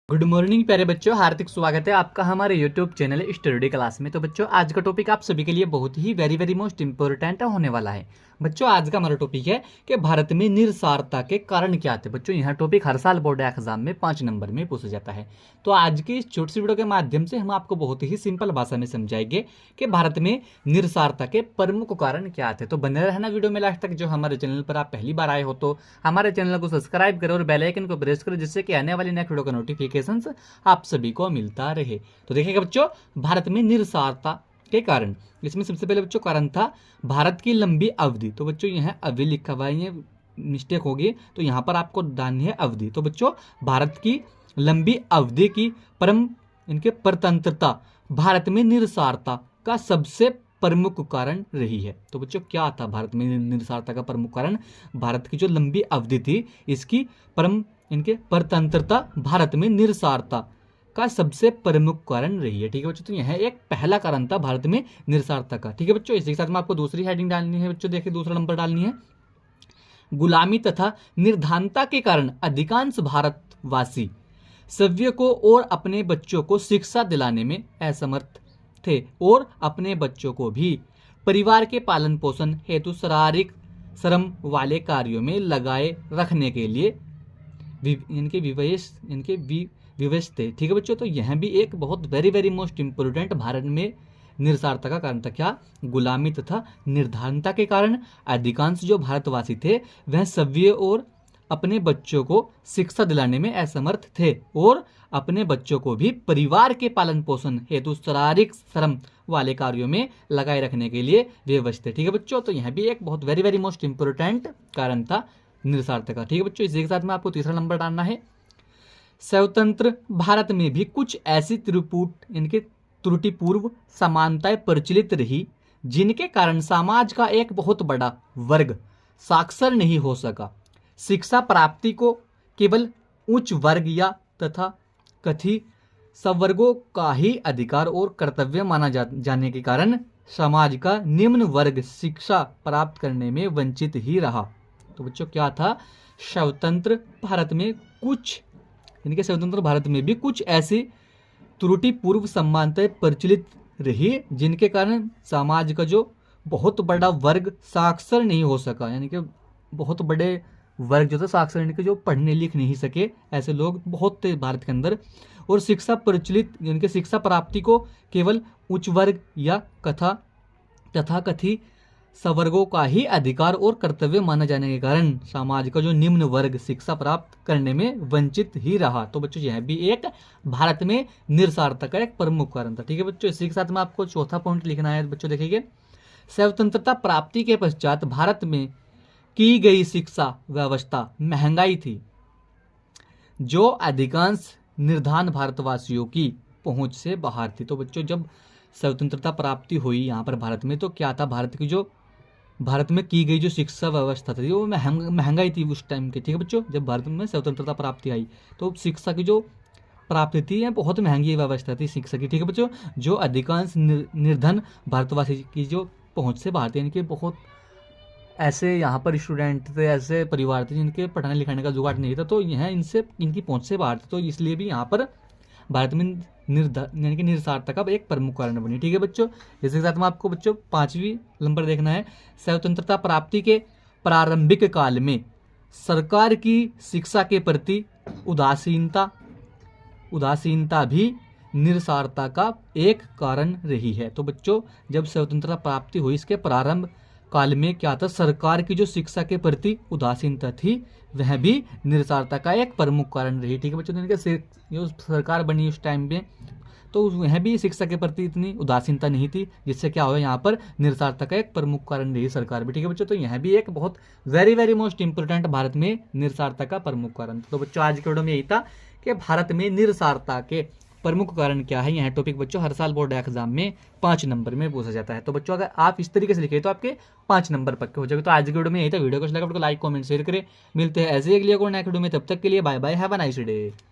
Good morning प्यारे बच्चों, हार्दिक स्वागत है आपका हमारे यूट्यूब चैनल स्टडी क्लास में। तो बच्चों, आज का टॉपिक आप सभी के लिए बहुत ही वेरी मोस्ट इंपॉर्टेंट होने वाला है। बच्चों, आज का हमारा टॉपिक है कि भारत में निरसारता के कारण क्या थे। बच्चों, यह टॉपिक हर साल बोर्ड एग्जाम में 5 नंबर में पूछा जाता है। तो आज की इस छोटी सी वीडियो के माध्यम से हम आपको बहुत ही सिंपल भाषा में समझाएंगे कि भारत में निरसारता के प्रमुख कारण क्या थे। तो बने रहना वीडियो में लास्ट तक। जो हमारे चैनल पर आप पहली बार आए हो तो हमारे चैनल को सब्सक्राइब करो और बेल आइकन को प्रेस करो, जिससे कि आने वाली नेक्स्ट वीडियो का नोटिफिकेशन आप सभी को मिलता रहे। तो देखिएगा बच्चों, भारत में निरसारता के कारण, इसमें सबसे पहले बच्चों कारण था भारत की लंबी अवधि। तो बच्चों, यह अवधि लिखा हुआ है, ये मिस्टेक होगी, तो यहाँ पर आपको डालनी है अवधि। तो बच्चों, भारत की लंबी अवधि की परतंत्रता भारत में निरसारता का सबसे प्रमुख कारण रही है। तो बच्चों, क्या था भारत में निरसारता का प्रमुख कारण? भारत की जो लंबी अवधि थी, इसकी परतंत्रता भारत में निरसारता का सबसे प्रमुख कारण रही है। ठीक है बच्चों, तो यह एक पहला कारण था भारत में निरसारता का। ठीक है बच्चों, इसी के साथ में आपको दूसरी हेडिंग डालनी है बच्चों। देखिए, दूसरा नंबर डालनी है, गुलामी तथा निर्धनता के कारण अधिकांश भारतवासी सभ्य को और अपने बच्चों को शिक्षा दिलाने में असमर्थ थे और अपने बच्चों को भी परिवार के पालन पोषण हेतु शारीरिक श्रम वाले कार्यों में लगाए रखने के लिए विवश थे। ठीक है बच्चों, तो यह भी एक बहुत वेरी मोस्ट इंपोर्टेंट भारत में निरसारता का कारण था। क्या? गुलामी तथा निर्धनता के कारण अधिकांश जो भारतवासी थे वह सभ्य और अपने बच्चों को शिक्षा दिलाने में असमर्थ थे और अपने बच्चों को भी परिवार के पालन पोषण हेतु शारीरिक श्रम वाले कार्यों में लगाए रखने के लिए विवश थे। ठीक है बच्चों, तो यह भी एक बहुत वेरी मोस्ट इंपोर्टेंट कारण था निरसारता का। ठीक है बच्चों, इसी के साथ में आपको तीसरा नंबर डालना है, स्वतंत्र भारत में भी कुछ ऐसी त्रुटिपूर्व समानताएं प्रचलित रही जिनके कारण समाज का एक बहुत बड़ा वर्ग साक्षर नहीं हो सका। शिक्षा प्राप्ति को केवल उच्च वर्ग या तथा कथित संवर्गों का ही अधिकार और कर्तव्य माना जाने के कारण समाज का निम्न वर्ग शिक्षा प्राप्त करने में वंचित ही रहा। तो बच्चों, क्या था? स्वतंत्र भारत में भी कुछ ऐसी त्रुटिपूर्व समानताएं प्रचलित रही जिनके कारण समाज का जो बहुत बड़ा वर्ग साक्षर नहीं हो सका। यानी कि बहुत बड़े वर्ग जो था साक्षर, यानी कि जो पढ़ने लिख नहीं सके, ऐसे लोग बहुत थे भारत के अंदर। और शिक्षा प्रचलित यानी कि शिक्षा प्राप्ति को केवल उच्च वर्ग या तथाकथित संवर्गों का ही अधिकार और कर्तव्य माना जाने के कारण समाज का जो निम्न वर्ग शिक्षा प्राप्त करने में वंचित ही रहा। तो बच्चों, यह भी एक भारत में निरसारता का एक प्रमुख कारण था। ठीक है बच्चों, इसी के साथ में आपको चौथा पॉइंट लिखना है बच्चों। देखिए, स्वतंत्रता प्राप्ति के पश्चात भारत में की गई शिक्षा व्यवस्था महंगाई थी जो अधिकांश निर्धन भारतवासियों की पहुंच से बाहर थी। तो बच्चों, जब स्वतंत्रता प्राप्ति हुई यहाँ पर भारत में, तो क्या था? भारत में की गई जो शिक्षा व्यवस्था थी वो महंगाई थी उस टाइम की। ठीक है बच्चों, जब भारत में स्वतंत्रता प्राप्ति आई तो शिक्षा की जो प्राप्ति थी, यह बहुत महंगी व्यवस्था थी शिक्षा की। ठीक है बच्चों, जो अधिकांश निर्धन भारतवासी की जो पहुंच से बाहर थे, यानी कि बहुत ऐसे यहाँ पर स्टूडेंट थे, ऐसे परिवार थे जिनके पढ़ाने लिखाने का जुगाड़ नहीं था, तो यह इनकी पहुंच से बाहर थे। तो इसलिए भी यहाँ पर भारत में यानी कि निरसारता का एक प्रमुख कारण बनी। ठीक है बच्चों, इसके साथ में आपको बच्चों 5वीं नंबर देखना है, स्वतंत्रता प्राप्ति के प्रारंभिक काल में सरकार की शिक्षा के प्रति उदासीनता भी निरसारता का एक कारण रही है। तो बच्चों, जब स्वतंत्रता प्राप्ति हुई, इसके प्रारंभ काल में क्या था? सरकार की जो शिक्षा के प्रति उदासीनता थी वह भी निरसारता का एक प्रमुख कारण रही। ठीक है बच्चों, जो सरकार बनी उस टाइम में, तो वह भी शिक्षा के प्रति इतनी उदासीनता नहीं थी, जिससे क्या हुआ? यहाँ पर निरसारता का एक प्रमुख कारण रही सरकार भी। ठीक है बच्चों, तो यह भी एक बहुत वेरी मोस्ट इंपोर्टेंट भारत में निरसारता का प्रमुख कारण। तो बच्चों, आज के वीडियो में यही था कि भारत में निरसारता के प्रमुख कारण क्या है। यह टॉपिक बच्चों हर साल बोर्ड एग्जाम में 5 नंबर में पूछा जाता है। तो बच्चों, अगर आप इस तरीके से लिखे तो आपके 5 नंबर पक्के हो जाएंगे। तो आज की वीडियो में यही था। वीडियो को लाइक कमेंट शेयर करें। मिलते हैं ऐसे ही अगली नेक्स्ट वीडियो में, तब तक के लिए bye bye, have a nice day.